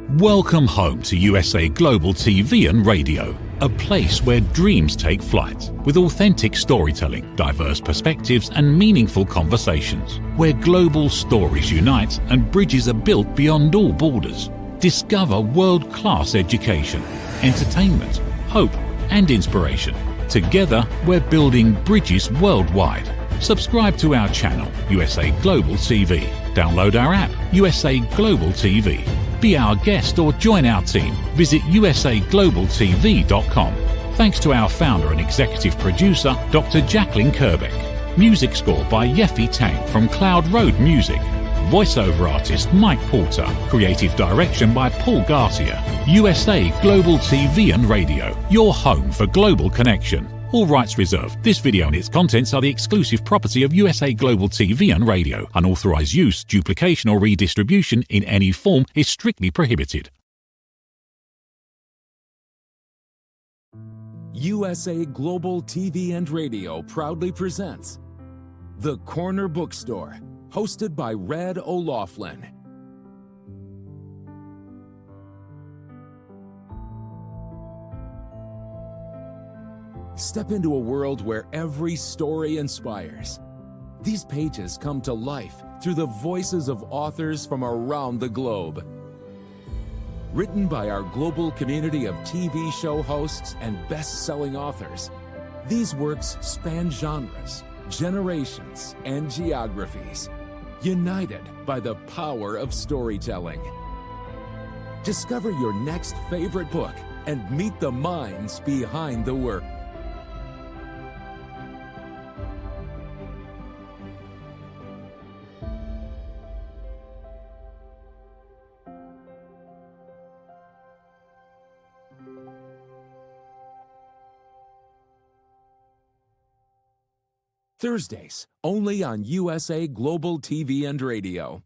Welcome home to USA Global TV and Radio, a place where dreams take flight with authentic storytelling, diverse perspectives and meaningful conversations, where global stories unite and bridges are built beyond all borders. Discover world-class education, entertainment, hope and inspiration. Together, we're building bridges worldwide. Subscribe to our channel, USA Global TV. Download our app, USA Global TV. Be our guest or join our team. Visit usaglobaltv.com. Thanks to our founder and executive producer, Dr. Jacalyn Kerbeck. Music score by Yeffy Tang from Cloud Road Music. Voiceover artist Mike Porter. Creative direction by Paul Garcia. USA Global TV and Radio. Your home for global connection. All rights reserved. This video and its contents are the exclusive property of USA Global TV and Radio. Unauthorized use, duplication or redistribution in any form is strictly prohibited. USA Global TV and Radio proudly presents The Corner Bookstore, hosted by Red O'Loughlin. Step into a world where every story inspires. These pages come to life through the voices of authors from around the globe. Written by our global community of TV show hosts and best-selling authors, these works span genres, generations, and geographies, united by the power of storytelling. Discover your next favorite book and meet the minds behind the work. Thursdays, only on USA Global TV and Radio.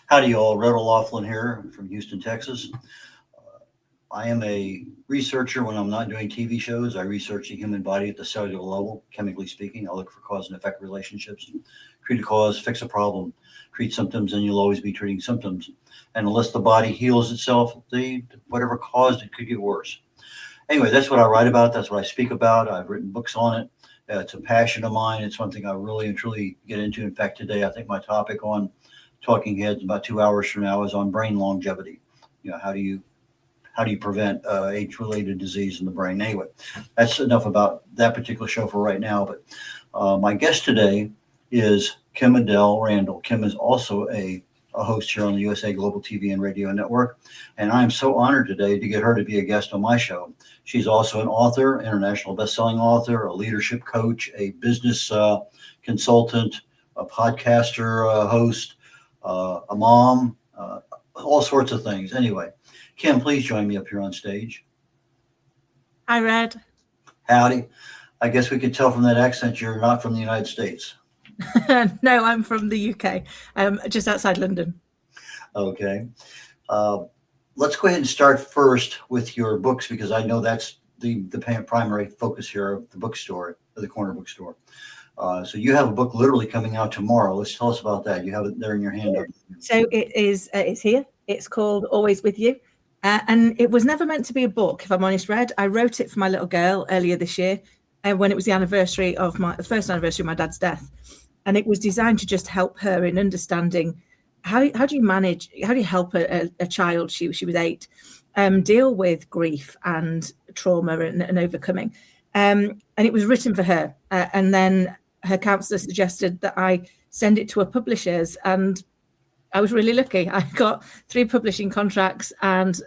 Howdy all, Randall O'Loughlin here from Houston, Texas. I am a researcher when I'm not doing TV shows. I research the human body at the cellular level, chemically speaking. I look for cause and effect relationships. Treat a cause, fix a problem. Treat symptoms, and you'll always be treating symptoms. And unless the body heals itself, whatever caused it could get worse. Anyway, that's what I write about. That's what I speak about. I've written books on it. It's a passion of mine. It's something I really and truly get into. In fact, today I think my topic on Talking Heads about 2 hours from now is on brain longevity. How do you prevent age-related disease in the brain? Anyway, that's enough about that particular show for right now. But my guest today is Adele Randall. Kim is also a host here on the USA Global TV and Radio Network, and I'm so honored today to get her to be a guest on my show. She's also an author, international best-selling author, a leadership coach, a business consultant, a podcaster, host, a mom, all sorts of things. Anyway, Kim, please join me up here on stage. Hi, Red. Howdy. I guess we could tell from that accent you're not from the United States. No, I'm from the UK, just outside London. Okay. Let's go ahead and start first with your books, because I know that's the primary focus here of the bookstore, the Corner Bookstore. So you have a book literally coming out tomorrow. Let's tell us about that. You have it there in your hand. So it's here. It's called Always With You. And it was never meant to be a book, if I'm honest, Red. I wrote it for my little girl earlier this year, when it was the first anniversary of my dad's death. And it was designed to just help her in understanding how do you help a child, she was 8, deal with grief and trauma and overcoming. And it was written for her. And then her counsellor suggested that I send it to her publishers, and I was really lucky. I got 3 publishing contracts, and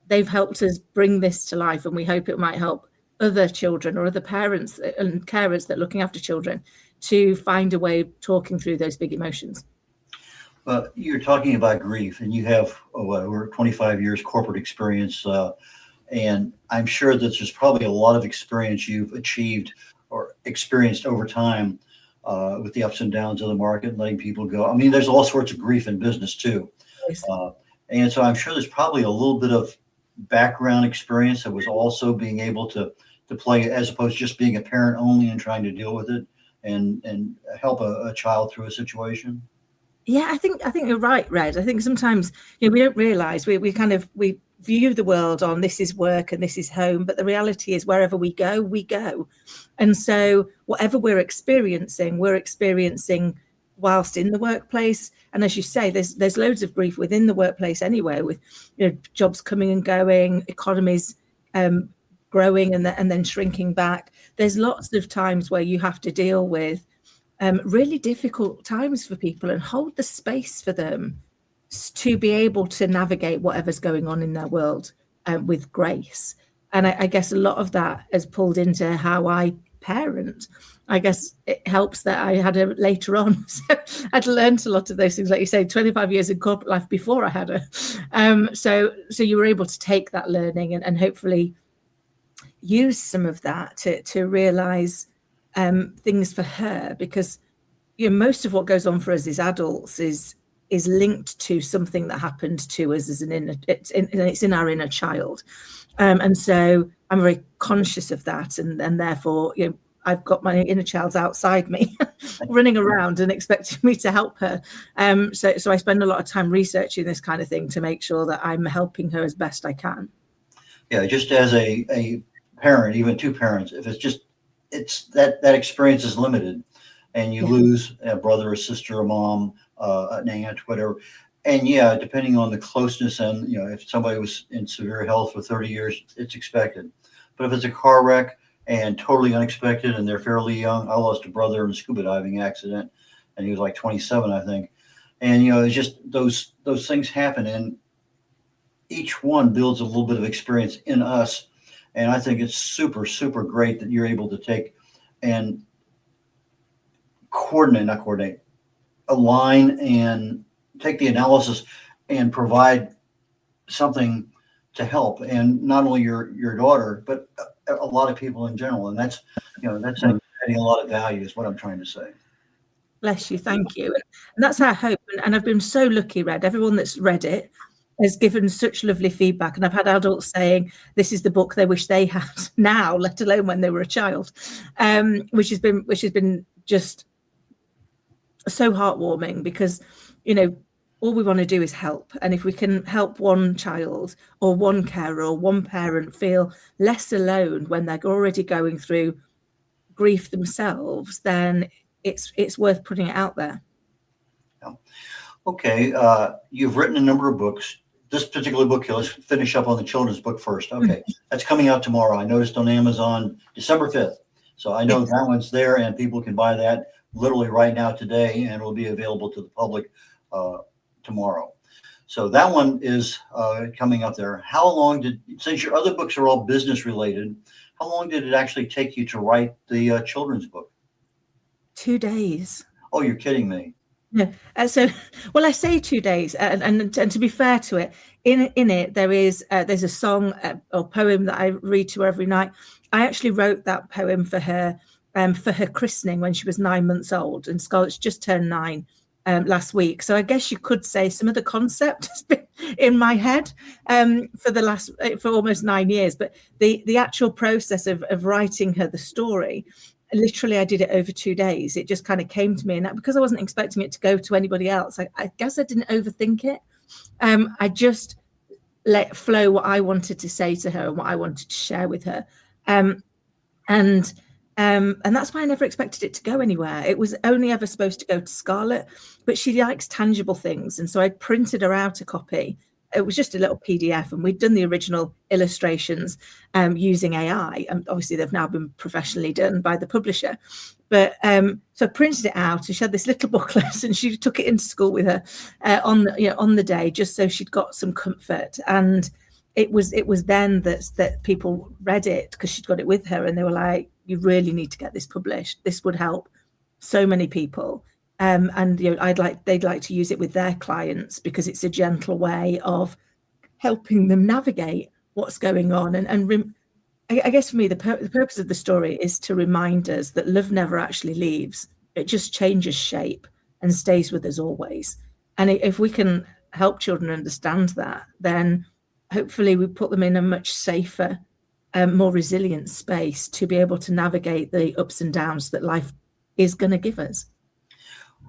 they've helped us bring this to life, and we hope it might help other children or other parents and carers that are looking after children to find a way of talking through those big emotions. Well, you're talking about grief, and you have over 25 years corporate experience, and I'm sure that there's probably a lot of experience you've achieved or experienced over time with the ups and downs of the market, letting people go. I mean, there's all sorts of grief in business too. Yes. And so I'm sure there's probably a little bit of background experience that was also being able to play, as opposed to just being a parent only and trying to deal with it and help a child through a situation. Yeah, I think you're right, Red. I think sometimes we don't realize we view the world on this is work and this is home, but the reality is wherever we go. And so whatever we're experiencing whilst in the workplace. And as you say, there's loads of grief within the workplace anyway, with jobs coming and going, economies growing and then shrinking back. There's lots of times where you have to deal with really difficult times for people and hold the space for them to be able to navigate whatever's going on in their world with grace. And I guess a lot of that has pulled into how I parent. I guess it helps that I had her later on. So I'd learned a lot of those things, like you say, 25 years in corporate life before I had her. So you were able to take that learning and hopefully use some of that to realize things for her, because most of what goes on for us as adults is linked to something that happened to us as it's in our inner child, and so I'm very conscious of that, and therefore I've got my inner child's outside me running around and expecting me to help her, so I spend a lot of time researching this kind of thing to make sure that I'm helping her as best I can. Yeah, just as a parent, even two parents, if it's that experience is limited, and you lose a brother, a sister, a mom, an aunt, whatever. And yeah, depending on the closeness, and if somebody was in severe health for 30 years, it's expected. But if it's a car wreck and totally unexpected, and they're fairly young, I lost a brother in a scuba diving accident, and he was like 27, I think. And it's just those things happen, and each one builds a little bit of experience in us. And I think it's super, super great that you're able to take and align and take the analysis and provide something to help. And not only your daughter, but a lot of people in general. And that's adding a lot of value is what I'm trying to say. Bless you. Thank you. And that's our hope. And I've been so lucky, Red. Everyone that's read it has given such lovely feedback, and I've had adults saying this is the book they wish they had now, let alone when they were a child, which has been just so heartwarming, because all we want to do is help, and if we can help one child or one carer or one parent feel less alone when they're already going through grief themselves, then it's worth putting it out there. Yeah. Okay, you've written a number of books. This particular book here, let's finish up on the children's book first. Okay, that's coming out tomorrow. I noticed on Amazon December 5th. So I know that one's there, and people can buy that literally right now today, and it will be available to the public tomorrow. So that one is coming up there. How long since your other books are all business related, how long did it actually take you to write the children's book? 2 days. Oh, you're kidding me. Yeah. Well, I say 2 days, and to be fair to it, in it there's a song or poem that I read to her every night. I actually wrote that poem for her christening when she was 9 months old, and Scarlett's just turned 9 last week. So I guess you could say some of the concept has been in my head for almost 9 years, but the actual process of writing her the story, literally I did it over 2 days. It just kind of came to me, and because I wasn't expecting it to go to anybody else, I guess I didn't overthink it. I just let flow what I wanted to say to her and what I wanted to share with her, and that's why I never expected it to go anywhere. It was only ever supposed to go to Scarlett, but she likes tangible things, and so I printed her out a copy. It was just a little PDF, and we'd done the original illustrations using AI, and obviously they've now been professionally done by the publisher. But so I printed it out, and she had this little booklet, and she took it into school with her on the day, just so she'd got some comfort. And it was then that people read it because she'd got it with her, and they were like, "You really need to get this published. This would help so many people." And they'd like to use it with their clients because it's a gentle way of helping them navigate what's going on. And I guess for me, the purpose of the story is to remind us that love never actually leaves. it just changes shape and stays with us always. And if we can help children understand that, then hopefully we put them in a much safer, more resilient space to be able to navigate the ups and downs that life is going to give us.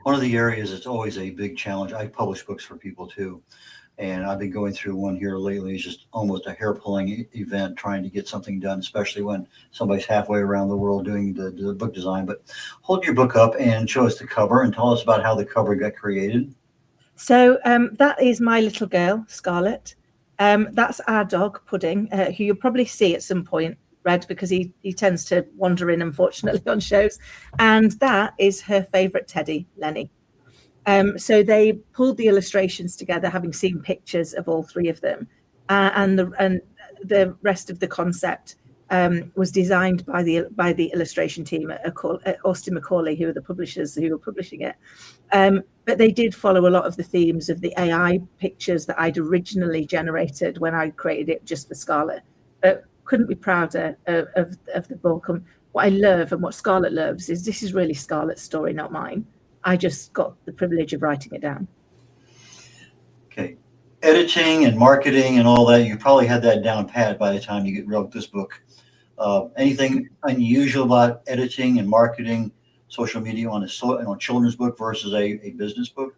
One of the areas that's always a big challenge, I publish books for people too, and I've been going through one here lately. It's just almost a hair-pulling event trying to get something done, especially when somebody's halfway around the world doing the book design. But hold your book up and show us the cover and tell us about how the cover got created. So that is my little girl, Scarlett. That's our dog, Pudding, who you'll probably see at some point, Red, because he tends to wander in, unfortunately, on shows. And that is her favourite teddy, Lenny. So they pulled the illustrations together, having seen pictures of all three of them, and the rest of the concept was designed by the illustration team at Austin Macaulay, who are the publishers who were publishing it. But they did follow a lot of the themes of the AI pictures that I'd originally generated when I created it just for Scarlett. But couldn't be prouder of the book. And what I love and what Scarlett loves is this is really Scarlett's story, not mine. I just got the privilege of writing it down. Okay. Editing and marketing and all that, you probably had that down pat by the time you wrote this book. Anything unusual about editing and marketing social media on a children's book versus a business book?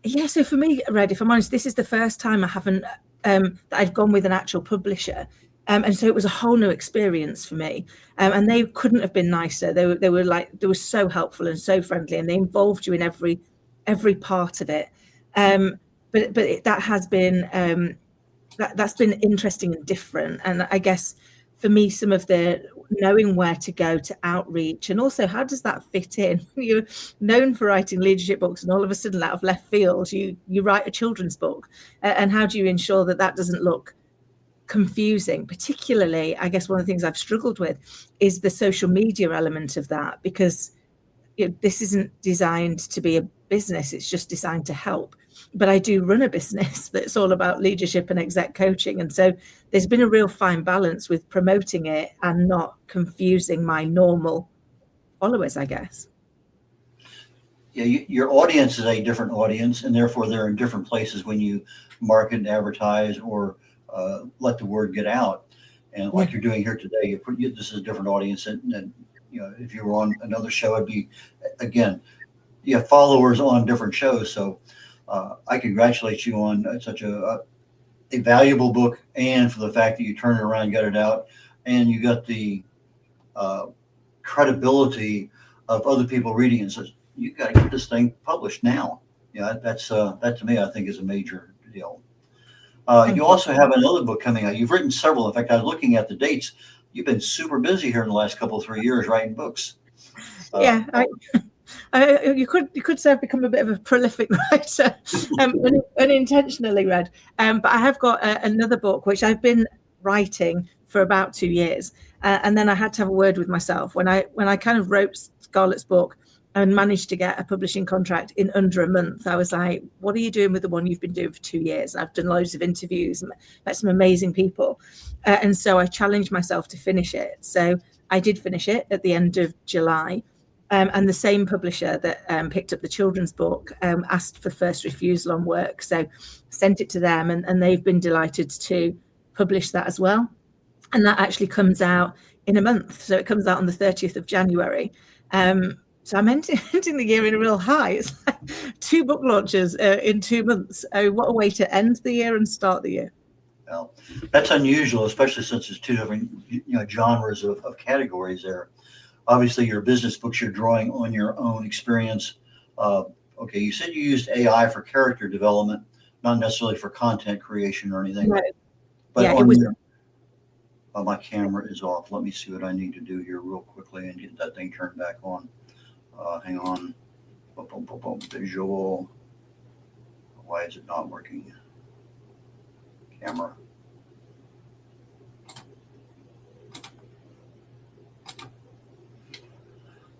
Yeah, so for me, Red, if I'm honest, this is the first time I haven't that I've gone with an actual publisher. And so it was a whole new experience for me. And they couldn't have been nicer. They were so helpful and so friendly, and they involved you in every part of it. But that has been that's been interesting and different. And I guess for me, some of the knowing where to go to outreach, and also how does that fit in? You're known for writing leadership books, and all of a sudden, out of left field, you write a children's book. And how do you ensure that doesn't look confusing? Particularly, I guess one of the things I've struggled with is the social media element of that, because this isn't designed to be a business, it's just designed to help. But I do run a business that's all about leadership and exec coaching, and so there's been a real fine balance with promoting it and not confusing my normal followers, I guess. Yeah, your audience is a different audience, and therefore they're in different places when you market and advertise or let the word get out. And like you're doing here today, this is a different audience. And if you were on another show, it'd be, again, you have followers on different shows. So I congratulate you on such a valuable book, and for the fact that you turned it around, got it out, and you got the credibility of other people reading it. So you got to get this thing published now. That to me, I think, is a major deal. You also have another book coming out. You've written several. In fact, I was looking at the dates. You've been super busy here in the last 3 years writing books. You could say I've become a bit of a prolific writer, unintentionally, Red. But I have got another book which I've been writing for about 2 years, and then I had to have a word with myself when I kind of wrote Scarlett's book and managed to get a publishing contract in under a month. I was like, what are you doing with the one you've been doing for 2 years? I've done loads of interviews, met some amazing people. And so I challenged myself to finish it. So I did finish it at the end of July. And the same publisher that picked up the children's book asked for first refusal on work. So sent it to them, and they've been delighted to publish that as well. And that actually comes out in a month. So it comes out on the 30th of January. So I'm ending the year in a real high. It's like 2 book launches in 2 months. What a way to end the year and start the year. Well, that's unusual, especially since it's 2 different genres of categories there. Obviously, your business books, you're drawing on your own experience. Okay, you said you used AI for character development, not necessarily for content creation or anything. Right. But yeah, it was. My camera is off. Let me see what I need to do here real quickly and get that thing turned back on. Hang on. Visual. Why is it not working? Camera.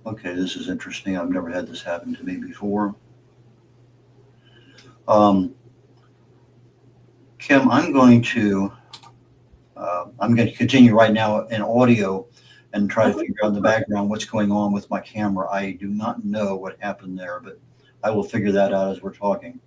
Okay, this is interesting. I've never had this happen to me before. Kim, I'm going to continue right now in audio, and try to figure out in the background what's going on with my camera. I do not know what happened there, but I will figure that out as we're talking.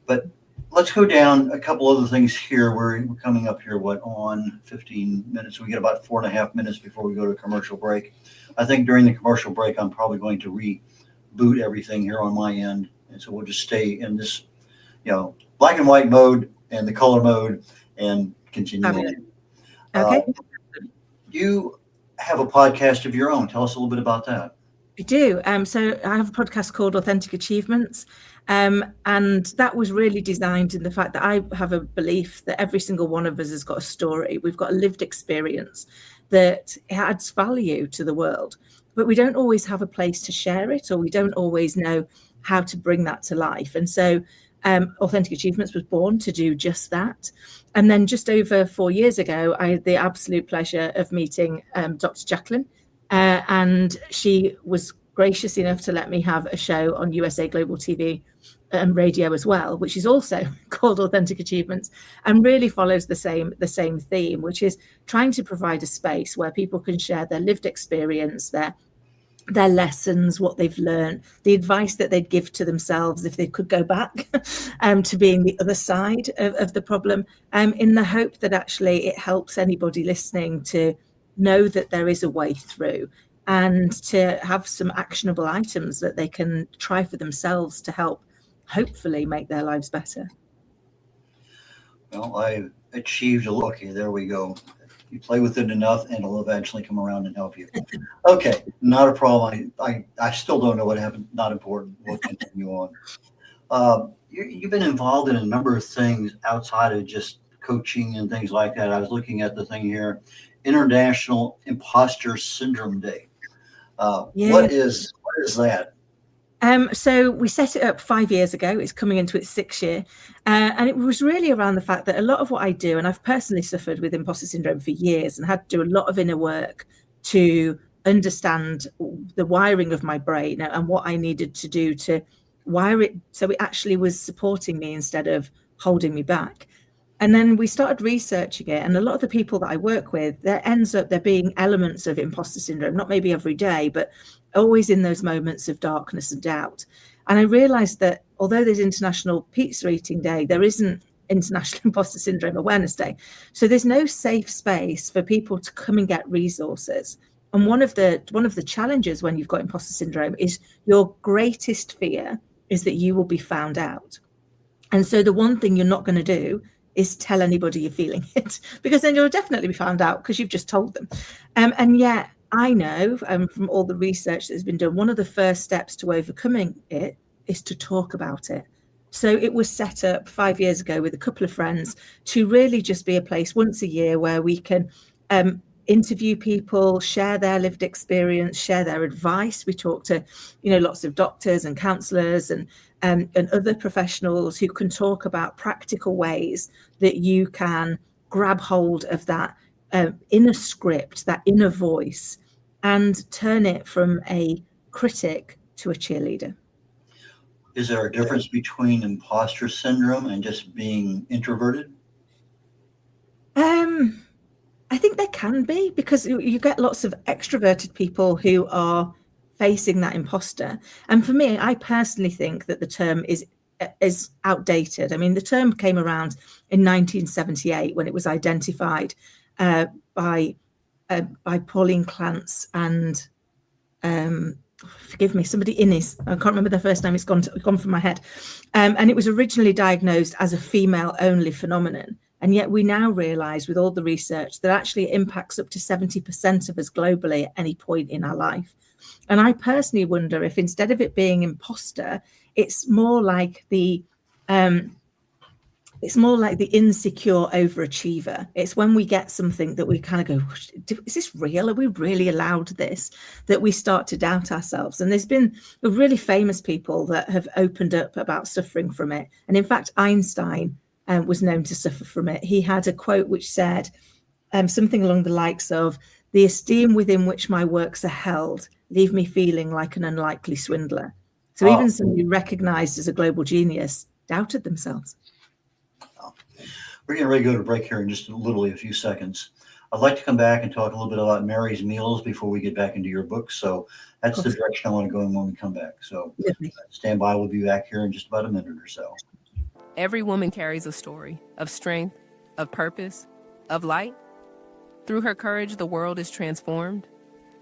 But let's go down a couple other things here. We're coming up here, on 15 minutes? We get about 4.5 minutes before we go to a commercial break. I think during the commercial break, I'm probably going to reboot everything here on my end. And so we'll just stay in this, black and white mode and the color mode and continue on. Okay. You have a podcast of your own. Tell us a little bit about that. I do. So I have a podcast called Authentic Achievements. And that was really designed in the fact that I have a belief that every single one of us has got a story. We've got a lived experience that adds value to the world, but we don't always have a place to share it, or we don't always know how to bring that to life. And so Authentic Achievements was born to do just that. And then just over 4 years ago, I had the absolute pleasure of meeting Dr. Jacalyn, and she was gracious enough to let me have a show on USA Global TV and radio as well, which is also called Authentic Achievements, and really follows the same theme, which is trying to provide a space where people can share their lived experience, their lessons, what they've learned, the advice that they'd give to themselves if they could go back to being the other side of the problem, in the hope that actually it helps anybody listening to know that there is a way through, and to have some actionable items that they can try for themselves to help hopefully make their lives better. Well, I achieved a look. Okay, there we go. You play with it enough and it'll eventually come around and help you. Okay, not a problem. I still don't know what happened. Not important. We'll continue on. You've been involved in a number of things outside of just coaching and things like that. I was looking at the thing here, International Imposter Syndrome Day. What is that? So we set it up 5 years ago. It's coming into its 6th year. And it was really around the fact that a lot of what I do, and I've personally suffered with imposter syndrome for years and had to do a lot of inner work to understand the wiring of my brain and what I needed to do to wire it so it actually was supporting me instead of holding me back. And then we started researching it, and a lot of the people that I work with, there ends up there being elements of imposter syndrome, not maybe every day, but always in those moments of darkness and doubt. And I realized that although there's International Pizza Eating Day, there isn't International Imposter Syndrome Awareness Day. So there's no safe space for people to come and get resources. And one of the challenges when you've got imposter syndrome is your greatest fear is that you will be found out. And so the one thing you're not going to do is tell anybody you're feeling it, because then you'll definitely be found out because you've just told them. And yet I know from all the research that's been done, one of the first steps to overcoming it is to talk about it. So it was set up 5 years ago with a couple of friends to really just be a place once a year where we can interview people, share their lived experience, share their advice. We talk to, lots of doctors and counselors and other professionals who can talk about practical ways that you can grab hold of that inner script, that inner voice, and turn it from a critic to a cheerleader. Is there a difference between imposter syndrome and just being introverted? I think there can be, because you get lots of extroverted people who are facing that imposter. And for me, I personally think that the term is outdated. I mean, the term came around in 1978 when it was identified by Pauline Clance and forgive me, somebody Innes. I can't remember their first name. It's gone from my head. And it was originally diagnosed as a female-only phenomenon. And yet we now realize with all the research that actually it impacts up to 70% of us globally at any point in our life. And I personally wonder if instead of it being imposter, it's more like the insecure overachiever. It's when we get something that we kind of go, is this real? Are we really allowed this? That we start to doubt ourselves. And there's been really famous people that have opened up about suffering from it. And in fact, Einstein was known to suffer from it. He had a quote which said something along the likes of, "The esteem within which my works are held leave me feeling like an unlikely swindler." So even somebody recognized as a global genius doubted themselves. We're getting ready to go to break here in just a few seconds. I'd like to come back and talk a little bit about Mary's Meals before we get back into your book. So that's the direction I want to go in when we come back. So stand by. We'll be back here in just about a minute or so. Every woman carries a story of strength, of purpose, of light. Through her courage, the world is transformed.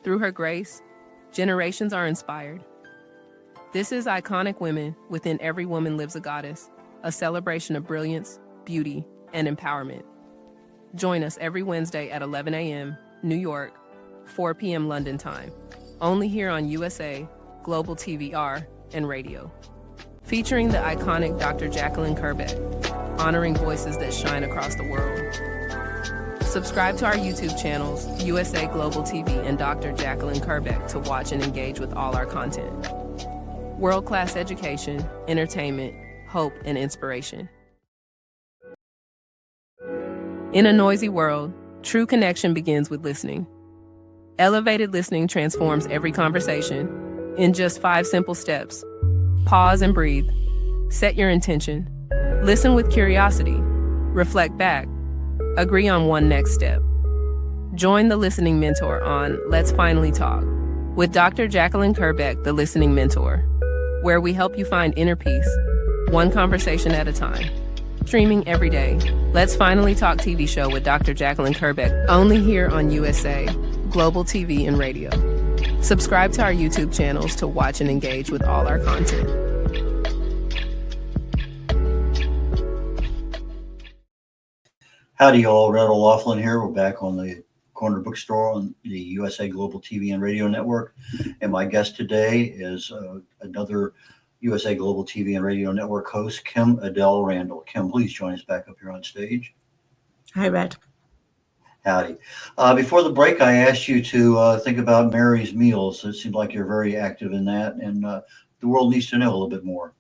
Through her grace, generations are inspired. This is Iconic Women. Within every woman lives a goddess, a celebration of brilliance, beauty, and empowerment. Join us every Wednesday at 11 a.m. New York, 4 p.m. London time. Only here on USA, Global TVR, and radio. Featuring the iconic Dr. Jacalyn Kerbeck, honoring voices that shine across the world. Subscribe to our YouTube channels, USA Global TV and Dr. Jacalyn Kerbeck, to watch and engage with all our content. World-class education, entertainment, hope, and inspiration. In a noisy world, true connection begins with listening. Elevated listening transforms every conversation in just 5 simple steps. Pause and breathe. Set your intention. Listen with curiosity. Reflect back. Agree on one next step. Join the Listening Mentor on Let's Finally Talk with Dr. Jacalyn Kerbeck, the Listening Mentor, where we help you find inner peace, one conversation at a time. Streaming every day, Let's Finally Talk TV show with Dr. Jacalyn Kerbeck, only here on USA, Global TV and radio. Subscribe to our YouTube channels to watch and engage with all our content. Howdy, y'all. Randall Laughlin here. We're back on the Corner Bookstore on the USA Global TV and Radio Network. And my guest today is another USA Global TV and Radio Network host, Adele Randall. Kim, please join us back up here on stage. Hi, Red. Howdy. Before the break, I asked you to think about Mary's Meals. It seems like you're very active in that, and the world needs to know a little bit more.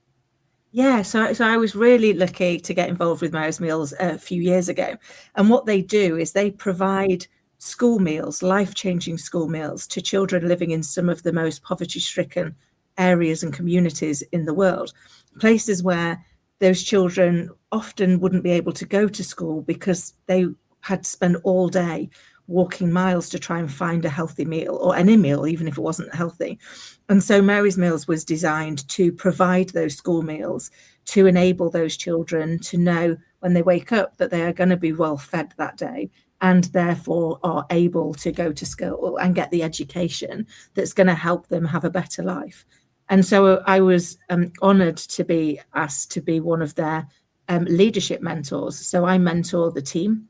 Yeah, so I was really lucky to get involved with Mary's Meals a few years ago. And what they do is they provide school meals, life-changing school meals, to children living in some of the most poverty-stricken areas and communities in the world, places where those children often wouldn't be able to go to school because they had to spend all day walking miles to try and find a healthy meal, or any meal, even if it wasn't healthy. And so Mary's Meals was designed to provide those school meals to enable those children to know when they wake up that they are going to be well fed that day, and therefore are able to go to school and get the education that's going to help them have a better life. And so I was honored to be asked to be one of their leadership mentors. So I mentor the team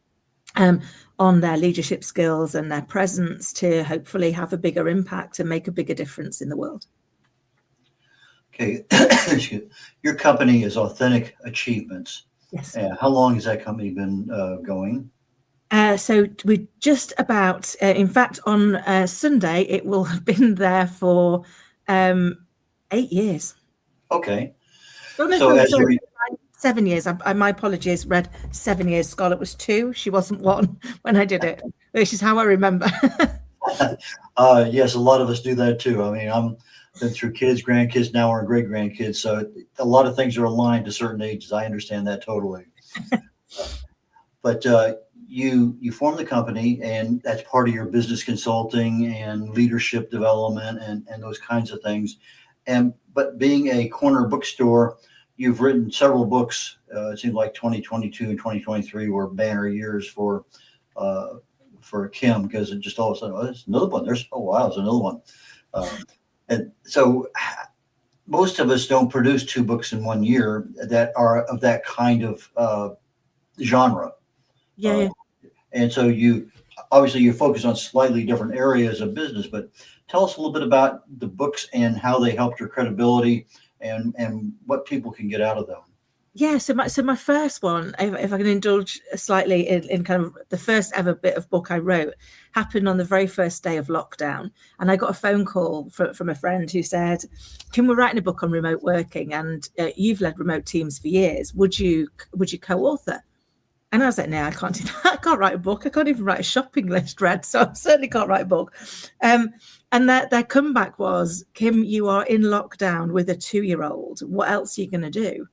on their leadership skills and their presence to hopefully have a bigger impact and make a bigger difference in the world. Okay. Your company is Authentic Achievements. Yes. How long has that company been going? So we're just about, in fact, on Sunday, it will have been there for 8 years. Okay. So 7 years. My apologies, Red. 7 years. Scarlett was 2. She wasn't 1 when I did it, which is how I remember. Yes, a lot of us do that too. I mean, I'm been through kids, grandkids, now we're great grandkids. So a lot of things are aligned to certain ages. I understand that totally. But you form the company, and that's part of your business consulting and leadership development and those kinds of things. But being a corner bookstore, you've written several books. It seems like 2022 and 2023 were banner years for Kim, because it just all of a sudden, oh, there's another one. There's another one. And so most of us don't produce 2 books in 1 year that are of that kind of genre. Yeah. And so you focus on slightly different areas of business, but tell us a little bit about the books and how they helped your credibility and what people can get out of them. Yeah, so my first one, if I can indulge slightly in kind of the first ever bit of book I wrote, happened on the very first day of lockdown. And I got a phone call from a friend who said, Kim, we're writing a book on remote working, and you've led remote teams for years. Would you co-author? And I was like, no, I can't do that. I can't write a book. I can't even write a shopping list, Red. So I certainly can't write a book. And their comeback was, Kim, you are in lockdown with a 2-year-old. What else are you going to do?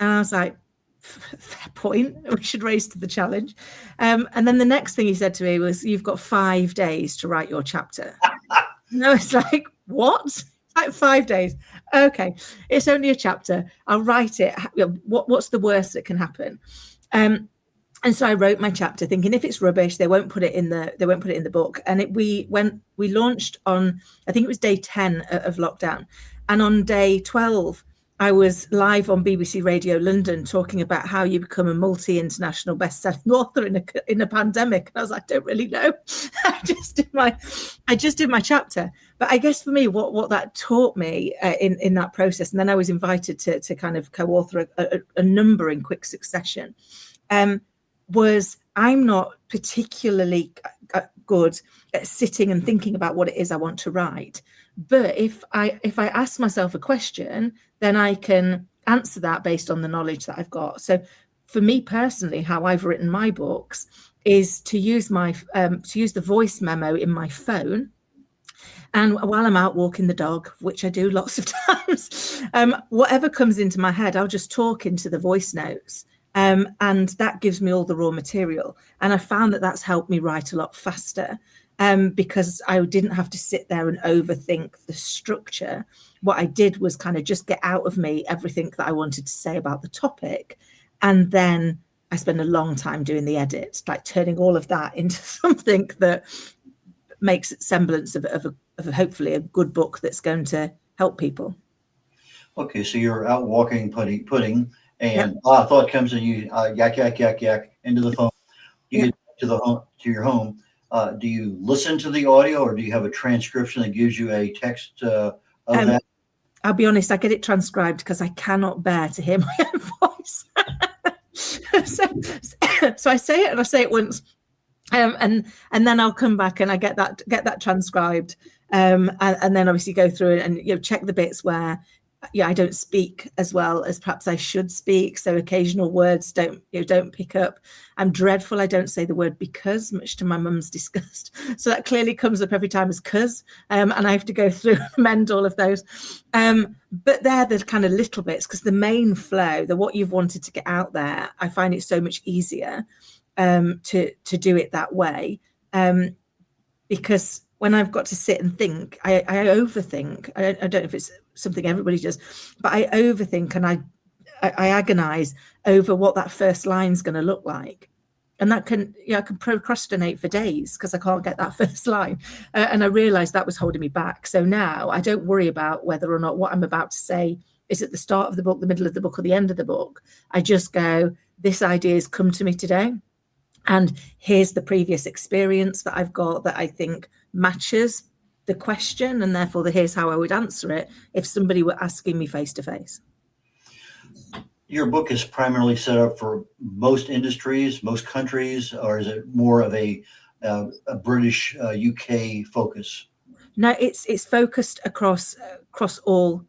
And I was like, fair point. We should raise to the challenge. And then the next thing he said to me was, you've got 5 days to write your chapter. And I was like, what? Like 5 days? Okay, it's only a chapter. I'll write it. What's the worst that can happen? And so I wrote my chapter thinking, if it's rubbish, they won't put it in the book. And we launched on, I think it was day 10 of lockdown. And on day 12, I was live on BBC Radio London talking about how you become a multi-international best-selling author in a pandemic. And I was like, I don't really know. I just did my chapter. But I guess for me, what that taught me in that process, and then I was invited to kind of co-author a number in quick succession, was I'm not particularly good at sitting and thinking about what it is I want to write. But if I ask myself a question, then I can answer that based on the knowledge that I've got. So for me personally, how I've written my books is to use the voice memo in my phone. And while I'm out walking the dog, which I do lots of times, whatever comes into my head, I'll just talk into the voice notes. And that gives me all the raw material. And I found that that's helped me write a lot faster because I didn't have to sit there and overthink the structure. What I did was kind of just get out of me everything that I wanted to say about the topic. And then I spend a long time doing the edit, like turning all of that into something that makes semblance of hopefully a good book that's going to help people. Okay, so you're out walking, pudding, and a thought comes and you yak into the phone. You get to your home. Do you listen to the audio, or do you have a transcription that gives you a text of that? I'll be honest, I get it transcribed because I cannot bear to hear my own voice. so I say it, and I say it once, and then I'll come back and I get that transcribed, and then obviously go through it and check the bits where I don't speak as well as perhaps I should speak. So occasional words don't pick up. I'm dreadful. I don't say the word because, much to my mum's disgust. So that clearly comes up every time as cuz, and I have to go through and amend all of those. But they're the kind of little bits, because the main flow, what you've wanted to get out there, I find it so much easier to do it that way, because when I've got to sit and think, I overthink. I don't know if it's something everybody does, but I overthink and I agonize over what that first line's going to look like. And that can, I can procrastinate for days because I can't get that first line. And I realized that was holding me back. So now I don't worry about whether or not what I'm about to say is at the start of the book, the middle of the book, or the end of the book. I just go, this idea has come to me today. And here's the previous experience that I've got that I think matches the question, and therefore here's how I would answer it if somebody were asking me face to face. Your book is primarily set up for most industries, most countries, or is it more of a British UK focus? No, it's focused across all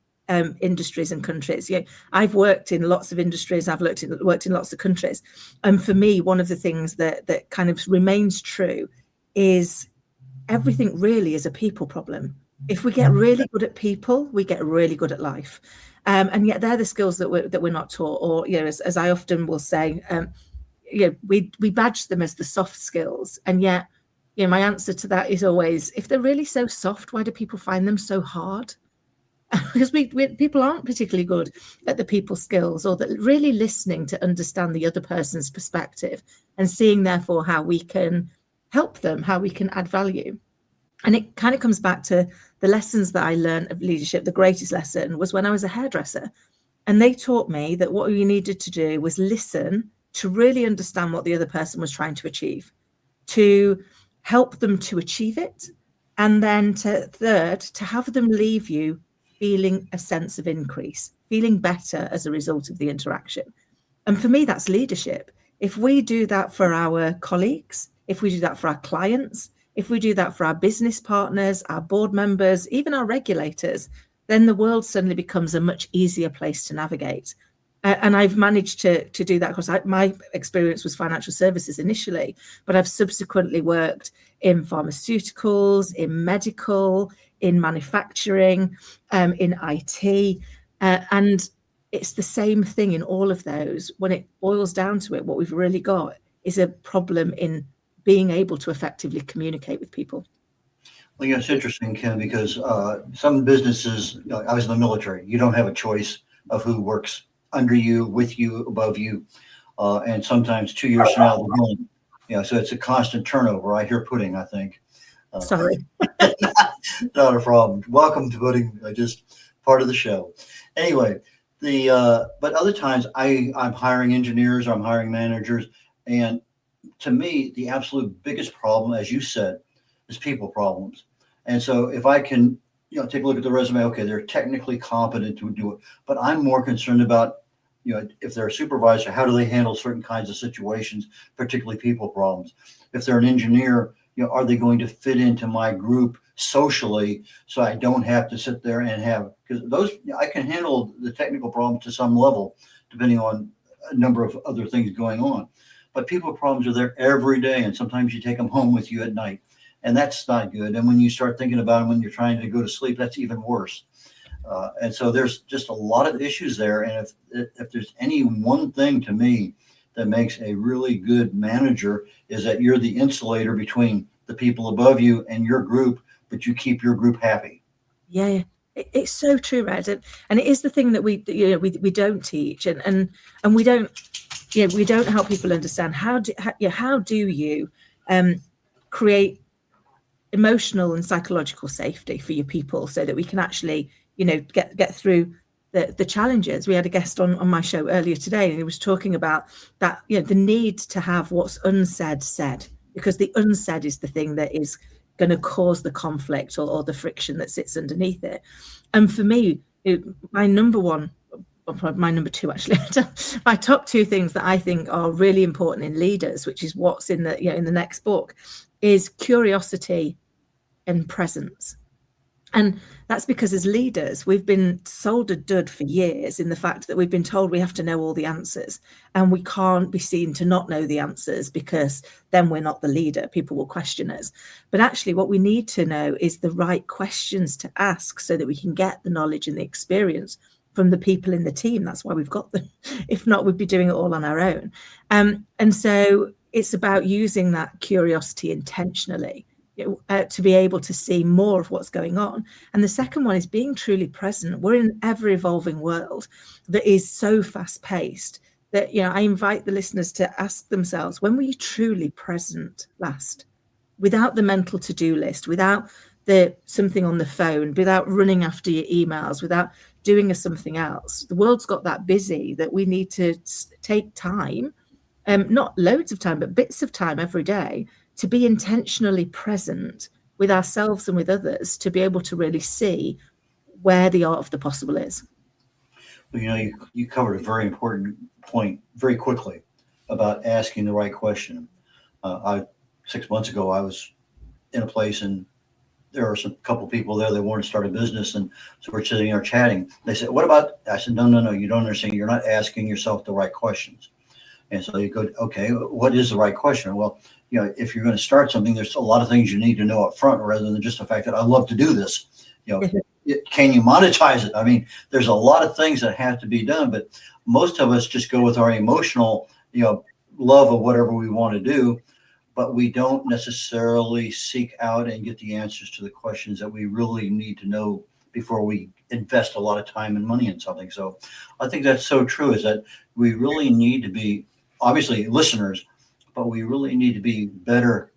industries and countries. I've worked in lots of industries. I've worked in lots of countries. And for me, one of the things that kind of remains true is everything really is a people problem. If we get really good at people, we get really good at life. And yet they're the skills that we're not taught, or as I often will say, we badge them as the soft skills. And yet, my answer to that is always, if they're really so soft, why do people find them so hard? Because people aren't particularly good at the people skills, or that really listening to understand the other person's perspective and seeing therefore how we can help them, how we can add value. And it kind of comes back to the lessons that I learned of leadership. The greatest lesson was when I was a hairdresser, and they taught me that what you needed to do was listen to really understand what the other person was trying to achieve, to help them to achieve it, and then to have them leave you feeling a sense of increase, feeling better as a result of the interaction. And for me, that's leadership. If we do that for our colleagues, if we do that for our clients, if we do that for our business partners, our board members, even our regulators, then the world suddenly becomes a much easier place to navigate. And I've managed to do that because my experience was financial services initially, but I've subsequently worked in pharmaceuticals, in medical, in manufacturing, in IT. And it's the same thing in all of those. When it boils down to it, what we've really got is a problem in being able to effectively communicate with people. Well, yeah, it's interesting, Kim, because some businesses, I was in the military, you don't have a choice of who works under you, with you, above you. And sometimes 2 years from now, they're going, so it's a constant turnover. I hear pudding, I think. Sorry. Not a problem. Welcome to pudding, just part of the show. Anyway, but other times I'm hiring engineers, I'm hiring managers. And to me, the absolute biggest problem, as you said, is people problems. And so if I can, take a look at the resume, okay, they're technically competent to do it, but I'm more concerned about, if they're a supervisor, how do they handle certain kinds of situations, particularly people problems? If they're an engineer, are they going to fit into my group socially so I don't have to sit there and because those, I can handle the technical problems to some level, depending on a number of other things going on. But people problems are there every day, and sometimes you take them home with you at night, and that's not good. And when you start thinking about them when you're trying to go to sleep, that's even worse. And so there's just a lot of issues there. And if there's any one thing to me that makes a really good manager is that you're the insulator between the people above you and your group, but you keep your group happy. Yeah, it's so true, Red, and it is the thing that we don't teach, and we don't we don't help people understand how do you create emotional and psychological safety for your people so that we can actually get through the challenges. We had a guest on my show earlier today, and he was talking about that the need to have what's unsaid said, because the unsaid is the thing that is going to cause the conflict or the friction that sits underneath it. And for me, my number two, actually, my top two things that I think are really important in leaders, which is what's in the in the next book, is curiosity and presence. And that's because as leaders, we've been sold a dud for years in the fact that we've been told we have to know all the answers, and we can't be seen to not know the answers because then we're not the leader. People will question us. But actually what we need to know is the right questions to ask so that we can get the knowledge and the experience from the people in the team. That's why we've got them. If not, we'd be doing it all on our own. And so it's about using that curiosity intentionally to be able to see more of what's going on. And the second one is being truly present. We're in an ever-evolving world that is so fast-paced that I invite the listeners to ask themselves, when were you truly present last? Without the mental to-do list, without the something on the phone, without running after your emails, without doing something else. The world's got that busy that we need to take time, not loads of time, but bits of time every day, to be intentionally present with ourselves and with others, to be able to really see where the art of the possible is. Well, you covered a very important point very quickly about asking the right question. 6 months ago, I was in a place and there were some couple people there that wanted to start a business. And so we're sitting there chatting. They said, what about, I said, no, you don't understand. You're not asking yourself the right questions. And so you go, okay, what is the right question? Well, if you're going to start something, there's a lot of things you need to know up front rather than just the fact that I love to do this. Can you monetize it? I mean, there's a lot of things that have to be done, but most of us just go with our emotional, love of whatever we want to do, but we don't necessarily seek out and get the answers to the questions that we really need to know before we invest a lot of time and money in something. So I think that's so true, is that we really need to be, obviously, listeners, but we really need to be better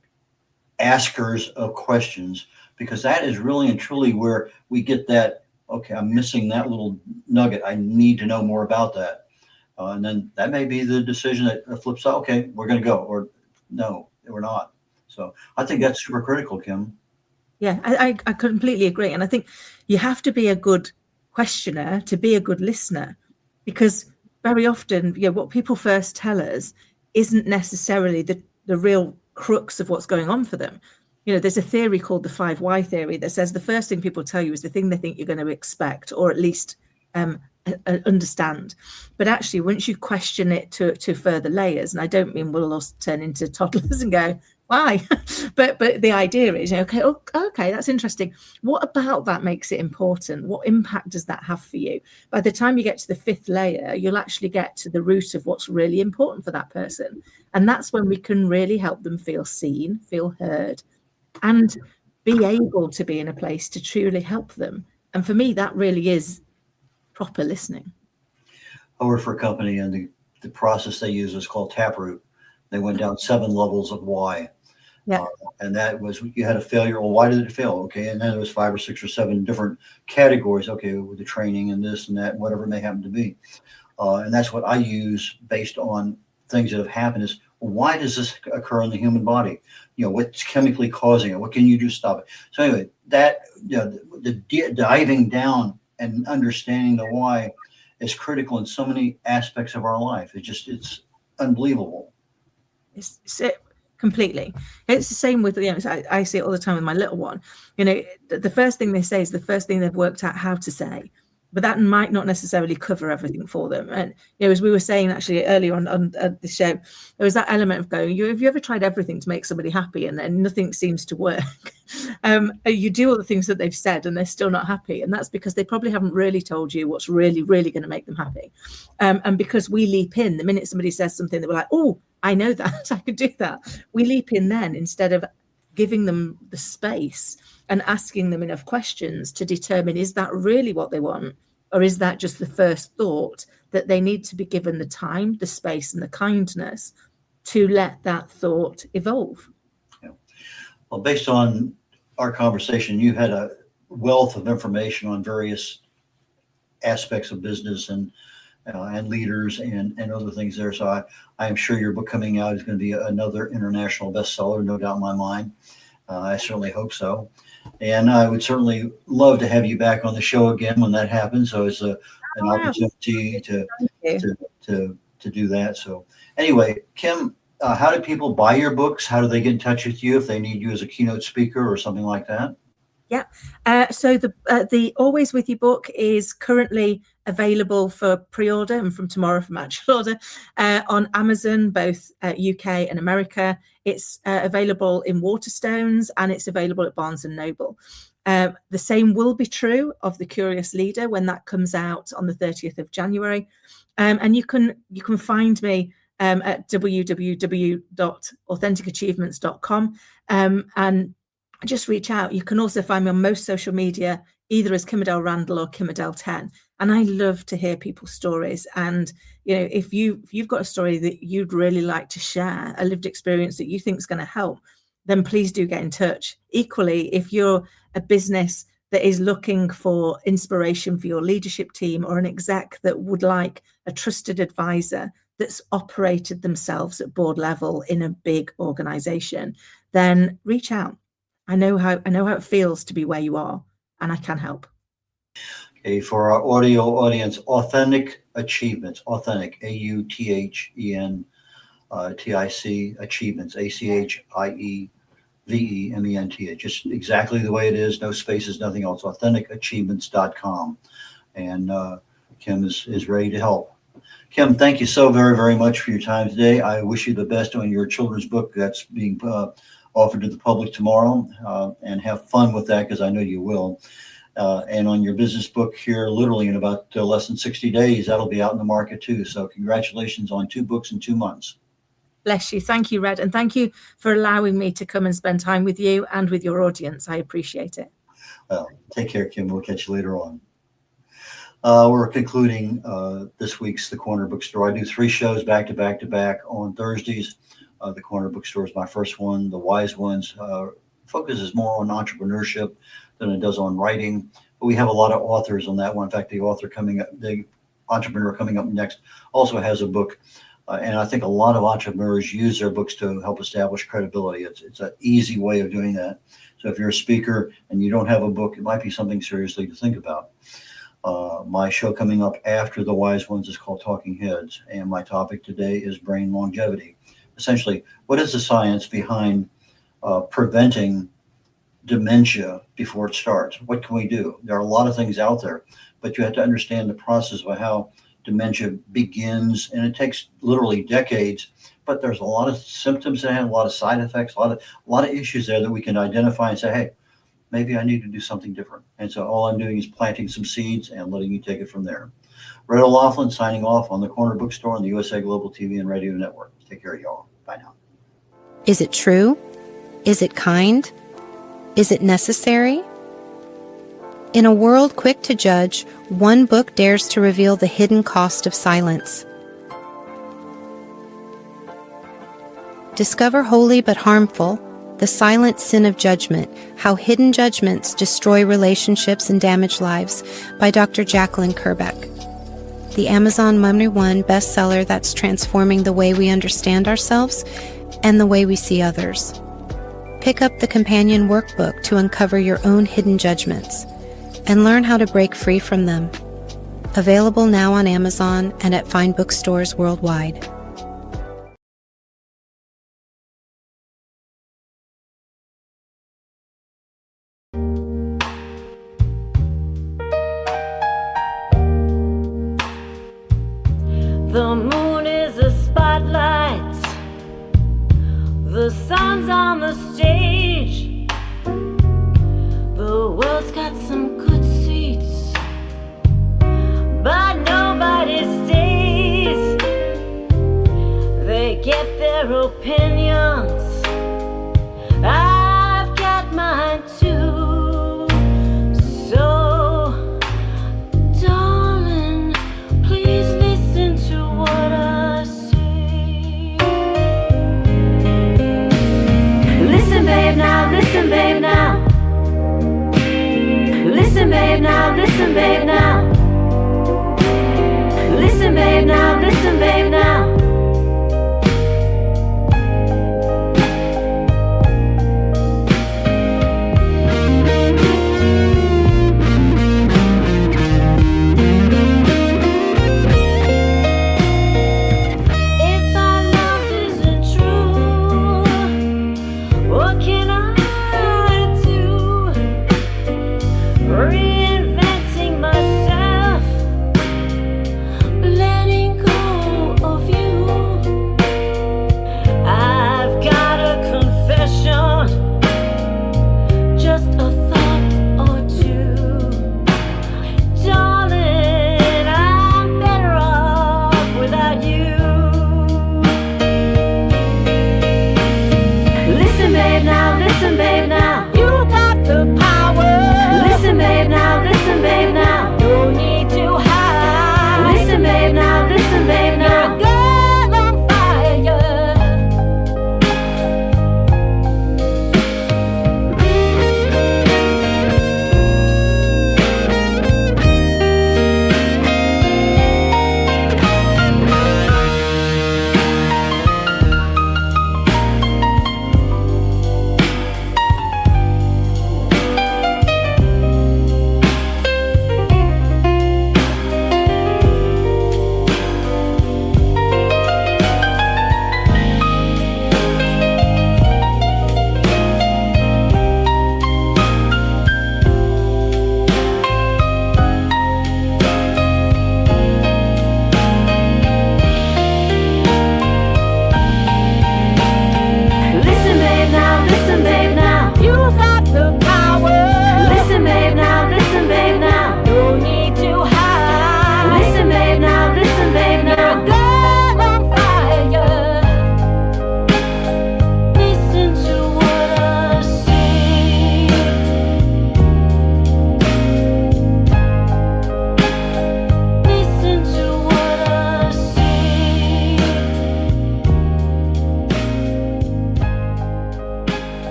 askers of questions, because that is really and truly where we get that, okay, I'm missing that little nugget. I need to know more about that. And then that may be the decision that flips out. Okay, we're going to go, or no, we're not. So I think that's super critical, Kim. Yeah, I completely agree. And I think you have to be a good questioner to be a good listener, because very often, what people first tell us isn't necessarily the real crux of what's going on for them. There's a theory called the 5 why theory that says the first thing people tell you is the thing they think you're going to expect, or at least understand. But actually, once you question it to further layers, and I don't mean we'll all turn into toddlers and go, Why? but the idea is, okay, okay, that's interesting. What about that makes it important? What impact does that have for you? By the time you get to the fifth layer, you'll actually get to the root of what's really important for that person. And that's when we can really help them feel seen, feel heard, and be able to be in a place to truly help them. And for me, that really is proper listening. I work for a company, and the process they use is called Taproot. They went down 7 levels of why. Yeah. And that was, you had a failure. Well, why did it fail? Okay. And then there was 5 or 6 or 7 different categories. Okay. With the training and this and that, whatever it may happen to be. And that's what I use based on things that have happened is, well, why does this occur in the human body? What's chemically causing it? What can you do to stop it? So anyway, that, the diving down and understanding the why is critical in so many aspects of our life. It's unbelievable. It's completely. It's the same with, I see it all the time with my little one. The first thing they say is the first thing they've worked out how to say, but that might not necessarily cover everything for them. And as we were saying actually earlier on the show, there was that element of going, have you ever tried everything to make somebody happy and then nothing seems to work? You do all the things that they've said and they're still not happy, and that's because they probably haven't really told you what's really, really going to make them happy. And because we leap in the minute somebody says something that we're like, oh, I know that, I could do that. We leap in then instead of giving them the space and asking them enough questions to determine, is that really what they want? Or is that just the first thought that they need to be given the time, the space, and the kindness to let that thought evolve? Yeah. Well, based on our conversation, you had a wealth of information on various aspects of business and leaders and other things there. So I am sure your book coming out is going to be another international bestseller, no doubt in my mind. I certainly hope so. And I would love to have you back on the show again when that happens. So it's an opportunity to do that. So anyway, Kim, how do people buy your books? How do they get in touch with you if they need you as a keynote speaker or something like that? Yeah. So the Always With You book is currently available for pre-order, and from tomorrow from actual order, on Amazon, both UK and America. It's available in Waterstones, and it's available at Barnes and Noble. The same will be true of The Curious Leader when that comes out on the 30th of January. And you can find me at www.AuthenticAchievements.com, and just reach out. You can also find me on most social media, either as Kim Adele Randall or Kim Adele 10. And I love to hear people's stories. And, if you've got a story that you'd really like to share, a lived experience that you think is going to help, then please do get in touch. Equally, if you're a business that is looking for inspiration for your leadership team, or an exec that would like a trusted advisor that's operated themselves at board level in a big organization, then reach out. I know how it feels to be where you are, and I can help. Okay, for our audio audience, Authentic Achievements, Authentic, AUTHENTIC, Achievements, ACHIEVEMENT, just exactly the way it is, no spaces, nothing else, AuthenticAchievements.com. And Kim is ready to help. Kim, thank you so very, very much for your time today. I wish you the best on your children's book that's being offered to the public tomorrow, and have fun with that, because I know you will. And on your business book here, literally in about less than 60 days, that'll be out in the market too. So congratulations on 2 books in 2 months. Bless you. Thank you, Red. And thank you for allowing me to come and spend time with you and with your audience. I appreciate it. Well, take care, Kim. We'll catch you later on. We're concluding this week's The Corner Bookstore. I do 3 shows back to back to back on Thursdays. The Corner Bookstore is my first one. The Wise Ones focuses more on entrepreneurship than it does on writing. But we have a lot of authors on that one. In fact, the entrepreneur coming up next also has a book. And I think a lot of entrepreneurs use their books to help establish credibility. It's an easy way of doing that. So if you're a speaker and you don't have a book, it might be something seriously to think about. My show coming up after The Wise Ones is called Talking Heads. And my topic today is brain longevity. Essentially, what is the science behind preventing dementia before it starts? What can we do? There are a lot of things out there, but you have to understand the process of how dementia begins, and it takes literally decades. But there's a lot of symptoms that have a lot of side effects, a lot of issues there that we can identify and say, hey, maybe I need to do something different. And so all I'm doing is planting some seeds and letting you take it from there. Randall Laughlin signing off on the Corner Bookstore on the USA Global TV and Radio Network. Take care, y'all. Bye now. Is it true? Is it kind? Is it necessary? In a world quick to judge, one book dares to reveal the hidden cost of silence. Discover Holy but Harmful, The Silent Sin of Judgment, How Hidden Judgments Destroy Relationships and Damage Lives by Dr. Jacalyn Kerbeck. The Amazon #1 bestseller that's transforming the way we understand ourselves and the way we see others. Pick up the companion workbook to uncover your own hidden judgments and learn how to break free from them. Available now on Amazon and at fine bookstores worldwide. The moon is a spotlight, the sun's on the stage, the world's got some good seats, but nobody stays. They get their opinions, I've got mine too. So, darling, please listen to what I say. Listen, babe, now, listen, babe, now. Listen, babe, now, listen, babe, now. Listen, babe, now, listen, babe, now.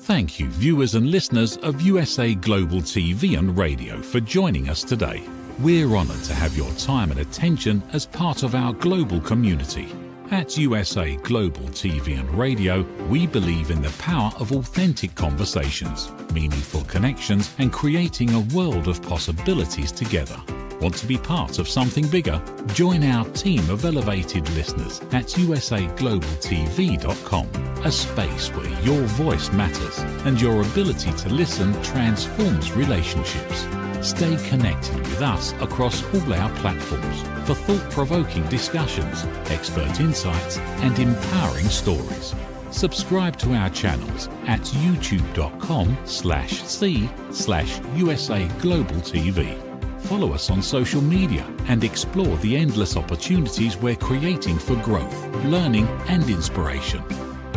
Thank you, viewers and listeners of USA Global TV and Radio, for joining us today. We're honoured to have your time and attention as part of our global community. At USA Global TV and Radio, we believe in the power of authentic conversations, meaningful connections, and creating a world of possibilities together. Want to be part of something bigger? Join our team of elevated listeners at usaglobaltv.com, a space where your voice matters and your ability to listen transforms relationships. Stay connected with us across all our platforms for thought-provoking discussions, expert insights, and empowering stories. Subscribe to our channels at youtube.com/c/USA Global TV. Follow us on social media and explore the endless opportunities we're creating for growth, learning, and inspiration.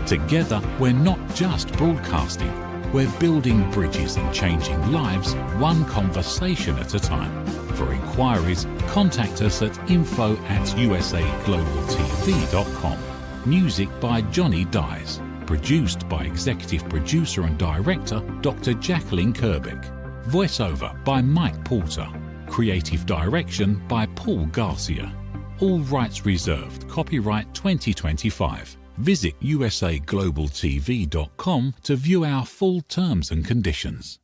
Together, we're not just broadcasting, we're building bridges and changing lives one conversation at a time. For inquiries, contact us at info@usaglobaltv.com. Music by Johnny Dies. Produced by Executive Producer and Director Dr. Jacalyn Kerbeck. Voiceover by Mike Porter. Creative Direction by Paul Garcia. All rights reserved. Copyright 2025. Visit usaglobaltv.com to view our full terms and conditions.